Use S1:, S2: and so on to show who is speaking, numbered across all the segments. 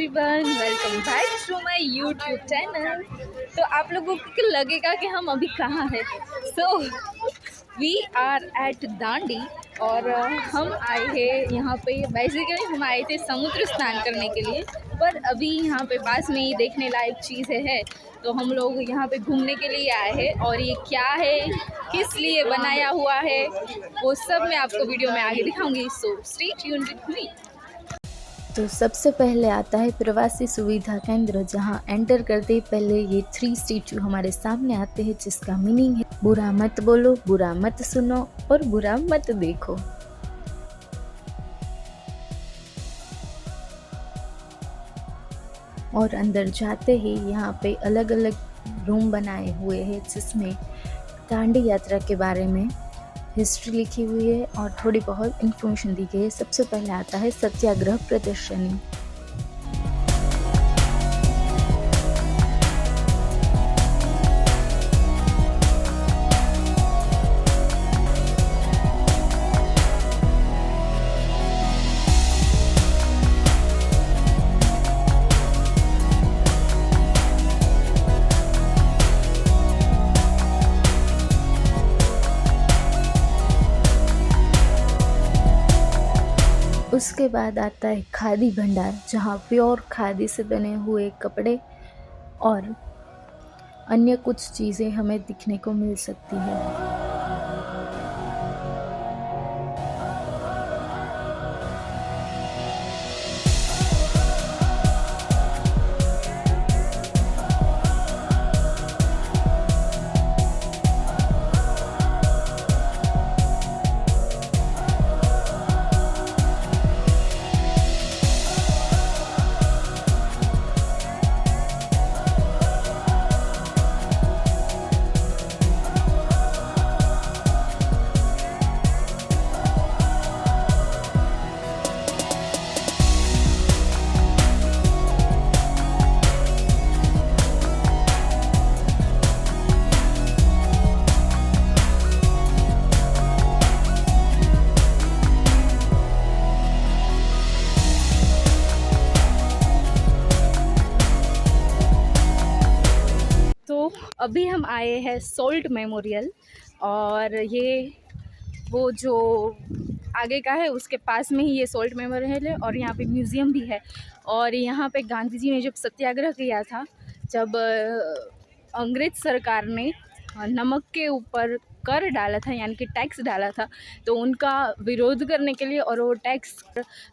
S1: Everyone, welcome back to my YouTube channel. तो आप लोगों को लगेगा कि हम अभी कहाँ हैं। So we are at Dandi और हम आए हैं यहाँ पे। बेसिकली हम आए थे समुद्र स्नान करने के लिए, पर अभी यहाँ पे पास में ही देखने लायक चीज़ें है, तो हम लोग यहाँ पे घूमने के लिए आए हैं। और ये क्या है, किस लिए बनाया हुआ है, वो सब मैं आपको वीडियो में आगे दिखाऊंगी। So stay tuned with me.
S2: तो सबसे पहले आता है प्रवासी सुविधा केंद्र, जहां एंटर करते ही पहले ये 3 स्टैचू हमारे सामने आते हैं, जिसका मीनिंग है बुरा मत बोलो, बुरा मत सुनो और बुरा मत देखो। और अंदर जाते ही यहाँ पे अलग अलग रूम बनाए हुए हैं, जिसमें दांडी यात्रा के बारे में हिस्ट्री लिखी हुई है और थोड़ी बहुत इन्फॉर्मेशन दी गई है। सबसे पहले आता है सत्याग्रह प्रदर्शनी। उसके बाद आता है खादी भंडार, जहाँ प्योर खादी से बने हुए कपड़े और अन्य कुछ चीज़ें हमें दिखने को मिल सकती है।
S1: अभी हम आए हैं सोल्ट मेमोरियल, और ये वो जो आगे का है उसके पास में ही ये सोल्ट मेमोरियल है। और यहाँ पे म्यूज़ियम भी है। और यहाँ पे गांधी जी ने जब सत्याग्रह किया था, जब अंग्रेज सरकार ने नमक के ऊपर कर डाला था, यानी कि टैक्स डाला था, तो उनका विरोध करने के लिए और वो टैक्स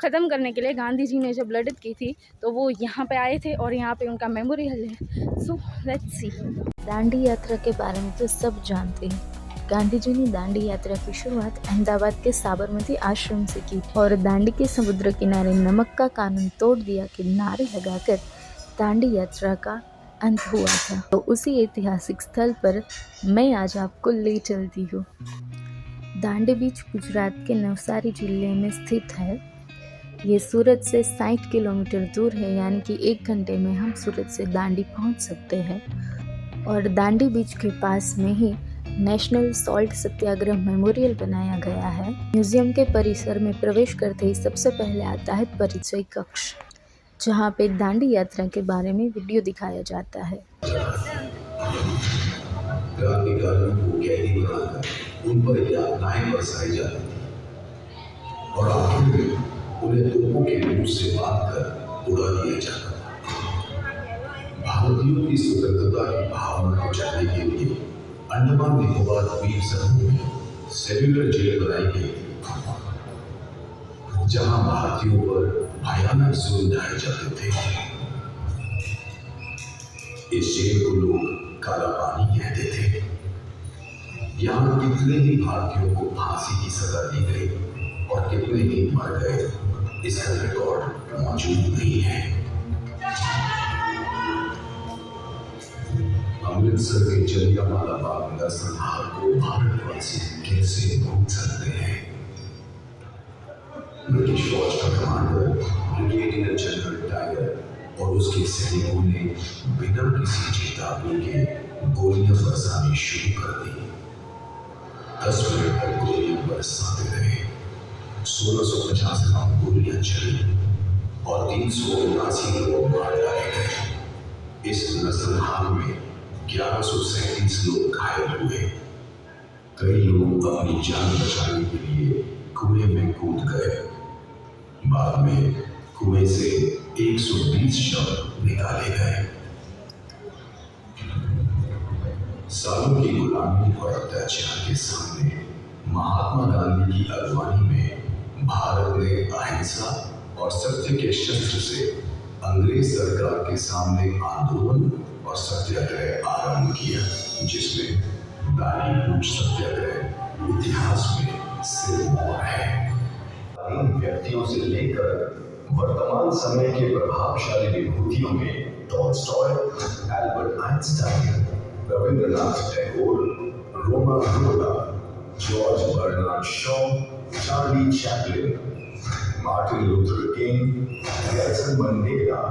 S1: ख़त्म करने के लिए गांधी जी ने जब लड़त की थी, तो वो यहाँ पे आए थे और यहाँ पे उनका मेमोरियल है। So let's see.
S2: दांडी यात्रा के बारे में तो सब जानते हैं। गांधी जी ने दांडी यात्रा की शुरुआत अहमदाबाद के साबरमती आश्रम से की और दांडी के समुद्र किनारे नमक का कानून तोड़ दिया के नारे लगाकर दांडी यात्रा का अंत हुआ था। तो उसी ऐतिहासिक स्थल पर मैं आज आपको ले चलती हूँ। दांडी बीच गुजरात के नवसारी जिले में स्थित है। ये सूरत से 60 किलोमीटर दूर है, यानी कि 1 घंटे में हम सूरत से दांडी पहुँच सकते हैं। और दांडी बीच के पास में ही नेशनल सॉल्ट सत्याग्रह मेमोरियल बनाया गया है। म्यूजियम के परिसर में प्रवेश करते ही सबसे पहले आता है परिचय कक्ष, जहाँ पे दांडी यात्रा के बारे में वीडियो दिखाया जाता है।
S3: क्रांतिकारियों को कैदी बनाकर उन पर यातनाएं बरसाई जाती और आखिर में उन्हें तोपों के मुंह से बांधकर उड़ा दिया जाता। भारतीयों की स्वतंत्रता की भावना को जगाने के लिए अंडमान निकोबार द्वीप समूह में सेल्युलर जेल बनाई गई थी, जहां भारतीयों पर भयानक जुल्म ढाए जाते थे। इस जेल को लोग काला पानी कहते थे। यहाँ कितने ही भारतीयों को फांसी की सजा दी गई और कितने ही मर गए, इसका रिकॉर्ड मौजूद नहीं है। अमृतसर के जलियांवाला बाग नरसंहार को भारतवासी कैसे भूल सकते हैं। ब्रिटिश फौज का कमांडर ब्रिगेडियर जनरल टायर और उसके सैनिकों ने बिना किसी चेतावनी के गोलियां बरसानी शुरू कर दी। 10 मिनट तक गोलियां बरसाते रहे। 1650 राउंड गोलियां चली और 379 लोग मार डाले गए। इस नरसंहार में 1137 लोग घायल हुए। कई लोग अपनी जान बचाने के लिए कुएं में कूद गए। बाद में कुएं से 120 शव निकाले गए। सालों की गुलामी और अत्याचार के सामने महात्मा गांधी की अगुवानी में भारत ने अहिंसा और सत्य के शस्त्र से अंग्रेज सरकार के सामने आंदोलन और सत्याग्रह आरंभ किया, जिसमें दांडी कूच सत्याग्रह इतिहास में सिरमौर है। इन व्यक्तियों से लेकर वर्तमान समय के प्रभावशाली विभूतियों में Tolstoy, Albert Einstein, Rabindranath Tagore, Romain रोला, George Bernard Shaw, Charlie Chaplin, Martin Luther King, Nelson Mandela,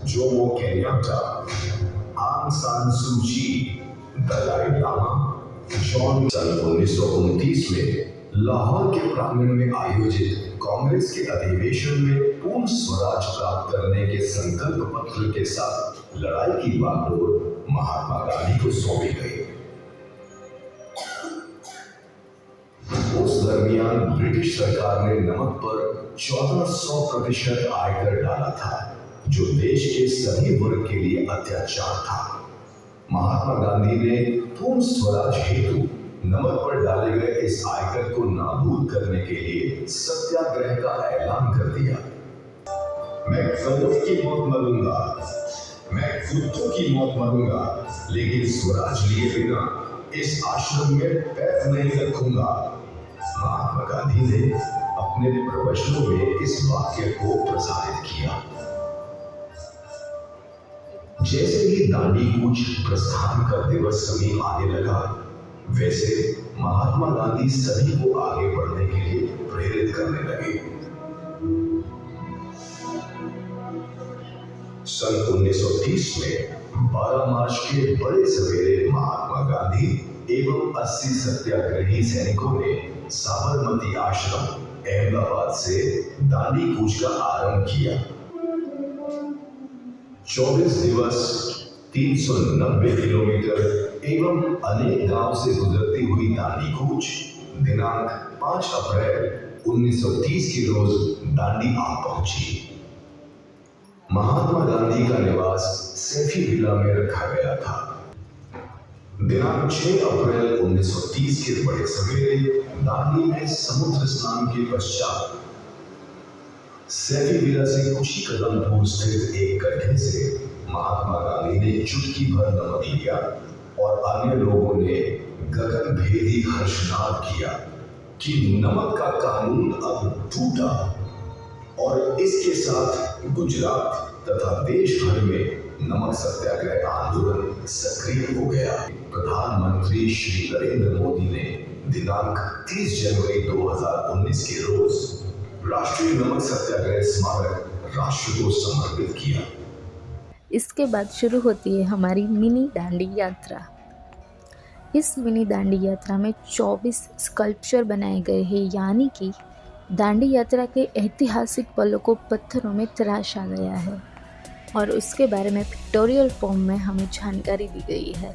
S3: Jomo Kenyatta, Aung San सू की, दलाई लामा, जॉन। सन 1929 में लाहौर के प्रांगण में आयोजित कांग्रेस के अधिवेशन में पूर्ण स्वराज प्राप्त करने के संकल्प पत्र के साथ लड़ाई की बागडोर महात्मा गांधी को सौंपी गई। उस दरमियान ब्रिटिश सरकार ने नमक पर 1400% आयकर डाला था, जो देश के सभी वर्ग के लिए अत्याचार था। महात्मा गांधी ने पूर्ण स्वराज हेतु नमक पर डाले गए इस आयकर को नाबूद करने के लिए सत्याग्रह का ऐलान कर दिया। मैं कौरव की मौत मरूंगा, मैं कुत्तों की मौत मरूंगा, लेकिन स्वराज लिए बिना इस आश्रम में पैर नहीं रखूंगा। महात्मा गांधी ने अपने प्रवचनों में इस वाक्य को प्रसारित किया। जैसे ही दांडी कूच प्रस्थान का दिवस समीप आने लगा, वैसे महात्मा गांधी सभी को आगे बढ़ने के लिए प्रेरित करने लगे। सन 1930 में 12 मार्च के बड़े सवेरे महात्मा गांधी एवं 80 सत्याग्रही सैनिकों ने साबरमती आश्रम अहमदाबाद से दांडी कूच का आरंभ किया। 24 दिवस 390 किलोमीटर एवं अनेक गांव से गुजरती हुई दांडी कूच दिनांक 5 अप्रैल 1930 के रोज दांडी आ पहुंची। महात्मा गांधी का निवास सैफी विला में रखा गया था। दिनांक 6 अप्रैल 1930 के बड़े सवेरे दांडी में समुद्र स्नान के पश्चात सैफी विला से कुछ ही कदम दूर स्थित एक गड्ढे से महात्मा गांधी ने चुटकी भर नमक लिया और अन्य लोगों ने गगन भेदी हर्षनाद किया कि नमक का कानून अब टूटा, और इसके साथ गुजरात तथा देश भर में नमक सत्याग्रह आंदोलन सक्रिय हो गया। प्रधानमंत्री श्री नरेंद्र मोदी ने दिनांक 30 जनवरी 2019 के रोज राष्ट्रीय नमक सत्याग्रह स्मारक राष्ट्र को समर्पित किया।
S2: इसके बाद शुरू होती है हमारी मिनी दांडी यात्रा। इस मिनी दांडी यात्रा में 24 स्कल्पचर बनाए गए हैं, यानी कि दांडी यात्रा के ऐतिहासिक पलों को पत्थरों में तराशा गया है और उसके बारे में पिक्टोरियल फॉर्म में हमें जानकारी दी गई है।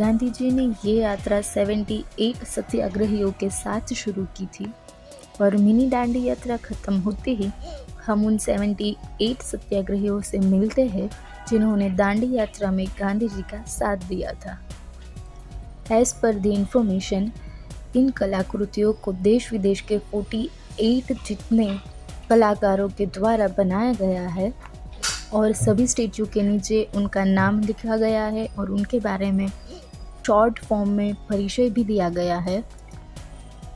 S2: गांधी जी ने ये यात्रा 78 सत्याग्रहियों के साथ शुरू की थी और मिनी दांडी यात्रा खत्म होते ही हम उन 78 सत्याग्रहियों से मिलते हैं जिन्होंने दांडी यात्रा में गांधी जी का साथ दिया था। एज पर द इंफॉर्मेशन, इन कलाकृतियों को देश विदेश के 48 जितने कलाकारों के द्वारा बनाया गया है और सभी स्टैचू के नीचे उनका नाम लिखा गया है और उनके बारे में शॉर्ट फॉर्म में परिचय भी दिया गया है।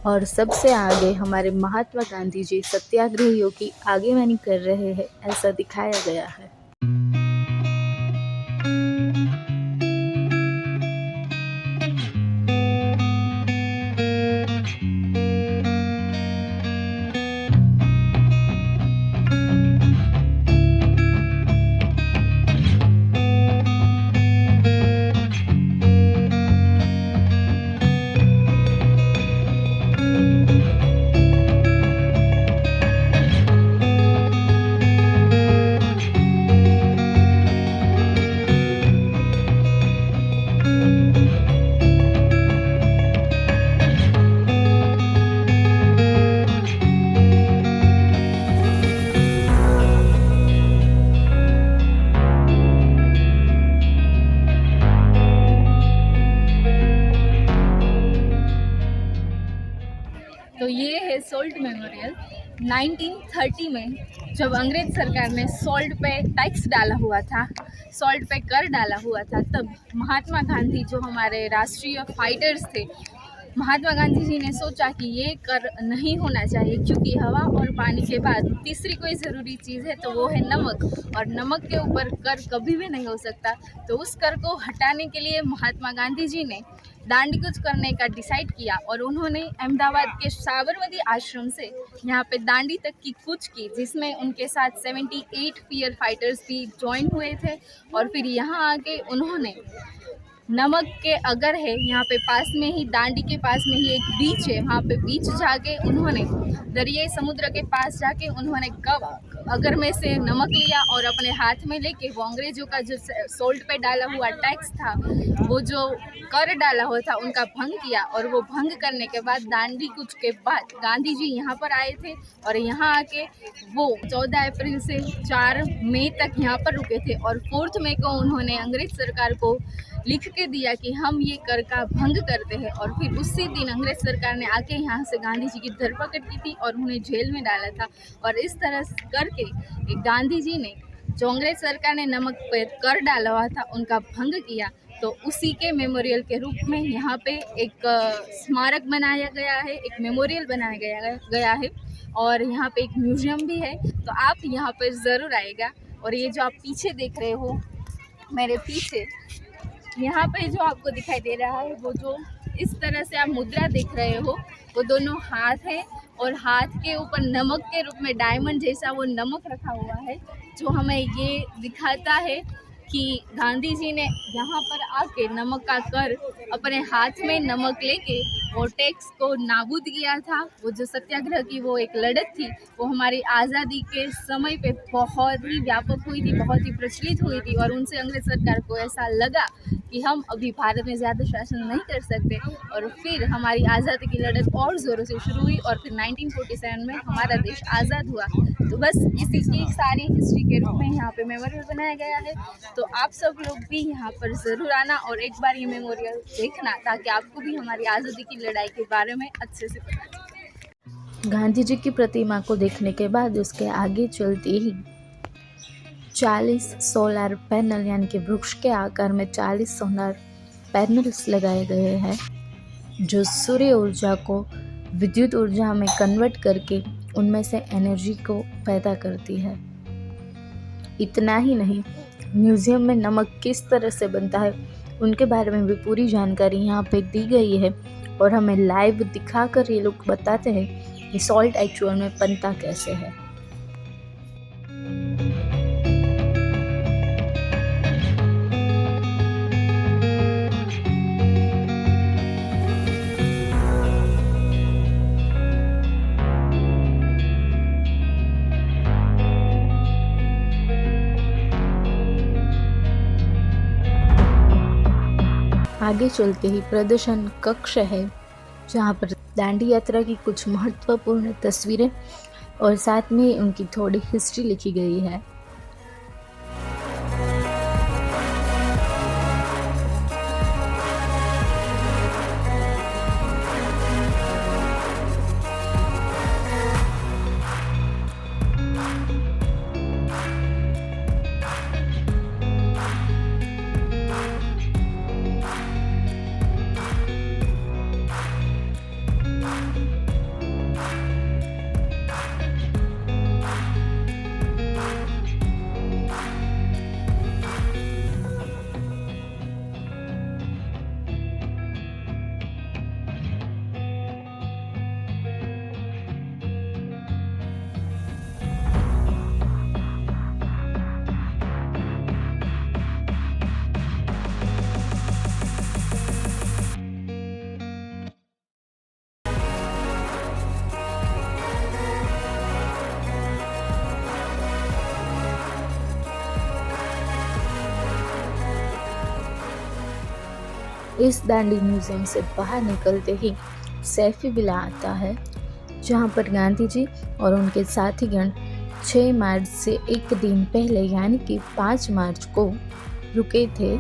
S2: और सबसे आगे हमारे महात्मा गांधी जी सत्याग्रहियों की आगेवानी कर रहे हैं ऐसा दिखाया गया है।
S1: तो ये है सॉल्ट मेमोरियल। 1930 में जब अंग्रेज सरकार ने सॉल्ट पे टैक्स डाला हुआ था, सॉल्ट पे कर डाला हुआ था, तब महात्मा गांधी जो हमारे राष्ट्रीय फाइटर्स थे, महात्मा गांधी जी ने सोचा कि ये कर नहीं होना चाहिए क्योंकि हवा और पानी के बाद तीसरी कोई ज़रूरी चीज़ है तो वो है नमक, और नमक के ऊपर कर कभी भी नहीं हो सकता। तो उस कर को हटाने के लिए महात्मा गांधी जी ने दांडी कूच करने का डिसाइड किया और उन्होंने अहमदाबाद के साबरमती आश्रम से यहाँ पे दांडी तक की कूच की, जिसमें उनके साथ 78 पीयर फाइटर्स भी ज्वाइन हुए थे। और फिर यहाँ आके उन्होंने नमक के अगर है यहाँ पे पास में ही, दांडी के पास में ही एक बीच है, वहाँ पे बीच जाके उन्होंने दरियाई समुद्र के पास जाके उन्होंने अगर में से नमक लिया और अपने हाथ में लेके वो अंग्रेजों का जो सोल्ट पे डाला हुआ टैक्स था, वो जो कर डाला हुआ था, उनका भंग किया। और वो भंग करने के बाद दांडी कूच के बाद गांधी जी यहाँ पर आए थे और यहाँ आके वो 14 अप्रैल से 4 मई तक यहाँ पर रुके थे और 4 मई को उन्होंने अंग्रेज सरकार को लिख के दिया कि हम ये कर का भंग करते हैं। और फिर उसी दिन अंग्रेज सरकार ने आके यहाँ से गांधी जी की धरपकड़ की थी और उन्हें जेल में डाला था। और इस तरह करके गांधी जी ने जो अंग्रेज सरकार ने नमक पर कर डाला हुआ था उनका भंग किया। तो उसी के मेमोरियल के रूप में यहाँ पे एक स्मारक बनाया गया है, एक मेमोरियल बनाया गया है और यहाँ पे एक म्यूजियम भी है। तो आप यहाँ पर ज़रूर आएगा। और ये जो आप पीछे देख रहे हो मेरे पीछे, यहाँ पे जो आपको दिखाई दे रहा है, वो जो इस तरह से आप मुद्रा देख रहे हो, वो दोनों हाथ है और हाथ के ऊपर नमक के रूप में डायमंड जैसा वो नमक रखा हुआ है, जो हमें ये दिखाता है कि गांधी जी ने यहाँ पर आके नमक का कर अपने हाथ में नमक लेके वो टैक्स को नाबूद किया था। वो जो सत्याग्रह की वो एक लड़त थी, वो हमारी आज़ादी के समय पे बहुत ही व्यापक हुई थी, बहुत ही प्रचलित हुई थी। और उनसे अंग्रेज सरकार को ऐसा लगा कि हम अभी भारत में ज़्यादा शासन नहीं कर सकते, और फिर हमारी आज़ादी की लड़त और ज़ोरों से शुरू हुई और फिर 1947 में हमारा देश आज़ाद हुआ। तो बस इसी की सारी हिस्ट्री के रूप में यहाँ पे मेमोरियल बनाया गया है। तो आप सब लोग भी यहाँ पर ज़रूर आना और एक बार ये मेमोरियल देखना, ताकि आपको भी हमारी आज़ादी की लड़ाई के बारे में अच्छे से पता चले।
S2: गांधी जी की प्रतिमा को देखने के बाद उसके आगे चलते ही 40 सोलर पैनल यानी कि वृक्ष के आकार में 40 सोलर पैनल्स लगाए गए हैं, जो सूर्य ऊर्जा को विद्युत ऊर्जा में कन्वर्ट करके उनमें से एनर्जी को पैदा करती है। इतना ही नहीं, म्यूज़ियम में नमक किस तरह से बनता है उनके बारे में भी पूरी जानकारी यहाँ पे दी गई है और हमें लाइव दिखाकर ये लोग बताते हैं कि सॉल्ट एक्चुअल में बनता कैसे है। आगे चलते ही प्रदर्शन कक्ष है जहाँ पर दांडी यात्रा की कुछ महत्वपूर्ण तस्वीरें और साथ में उनकी थोड़ी हिस्ट्री लिखी गई है। इस दांडी म्यूजियम से बाहर निकलते ही सैफी विला आता है जहाँ पर गांधी जी और उनके साथीगण 6 मार्च से एक दिन पहले यानी कि 5 मार्च को रुके थे।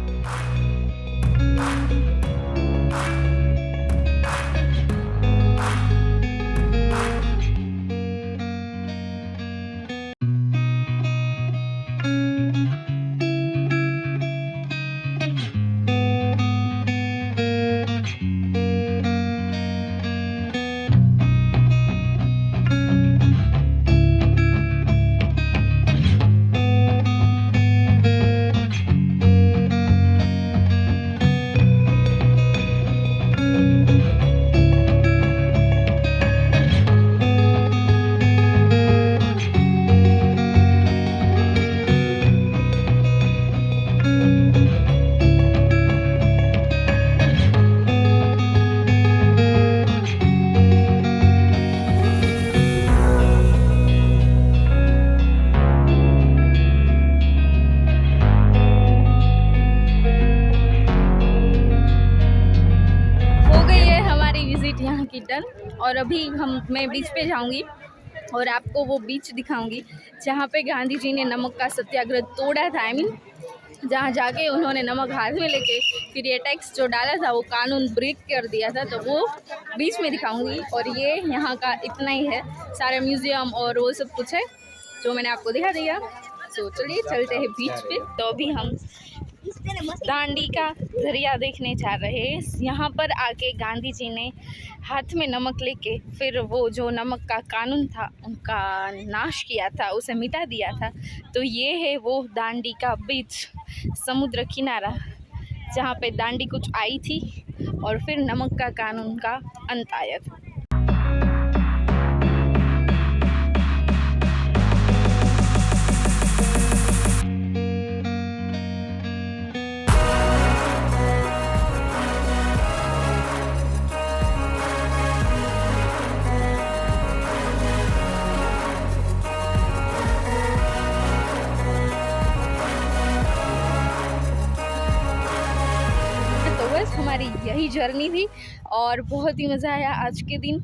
S1: यहाँ की डन। और अभी मैं बीच पे जाऊँगी और आपको वो बीच दिखाऊंगी जहाँ पे गांधी जी ने नमक का सत्याग्रह तोड़ा था। जहाँ जाके उन्होंने नमक हाथ में लेके फिर ये टैक्स जो डाला था वो कानून ब्रेक कर दिया था, तो वो बीच में दिखाऊंगी। और ये यहाँ का इतना ही है, सारे म्यूज़ियम और वो सब कुछ है जो मैंने आपको दिखा दिया। तो चलिए चलते हैं बीच पे। तो अभी हम दांडी का दरिया देखने जा रहे हैं। यहाँ पर आके गांधी जी ने हाथ में नमक लेके फिर वो जो नमक का कानून था उनका नाश किया था, उसे मिटा दिया था। तो ये है वो दांडी का बीच, समुद्र किनारा, जहाँ पे दांडी कुछ आई थी और फिर नमक का कानून का अंत आया था। हमारी यही जर्नी थी और बहुत ही मज़ा आया आज के दिन।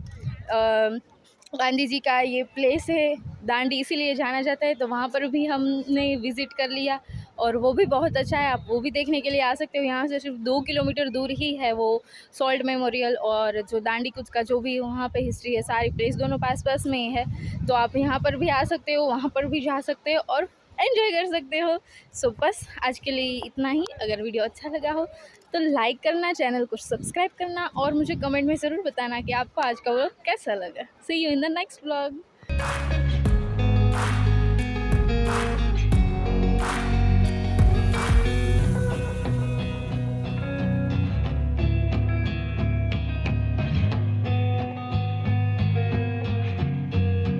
S1: गांधी जी का ये प्लेस है दांडी, इसीलिए जाना जाता है, तो वहाँ पर भी हमने विज़िट कर लिया और वो भी बहुत अच्छा है। आप वो भी देखने के लिए आ सकते हो। यहाँ से सिर्फ 2 किलोमीटर दूर ही है वो सॉल्ट मेमोरियल और जो दांडी कूच का जो भी वहाँ पे हिस्ट्री है, सारी प्लेस दोनों पास पास में ही है। तो आप यहाँ पर भी आ सकते हो, वहाँ पर भी जा सकते हो और एंजॉय कर सकते हो। सो बस आज के लिए इतना ही। अगर वीडियो अच्छा लगा हो तो लाइक करना, चैनल को सब्सक्राइब करना और मुझे कमेंट में ज़रूर बताना कि आपको आज का व्लॉग कैसा लगा। See you in the next vlog.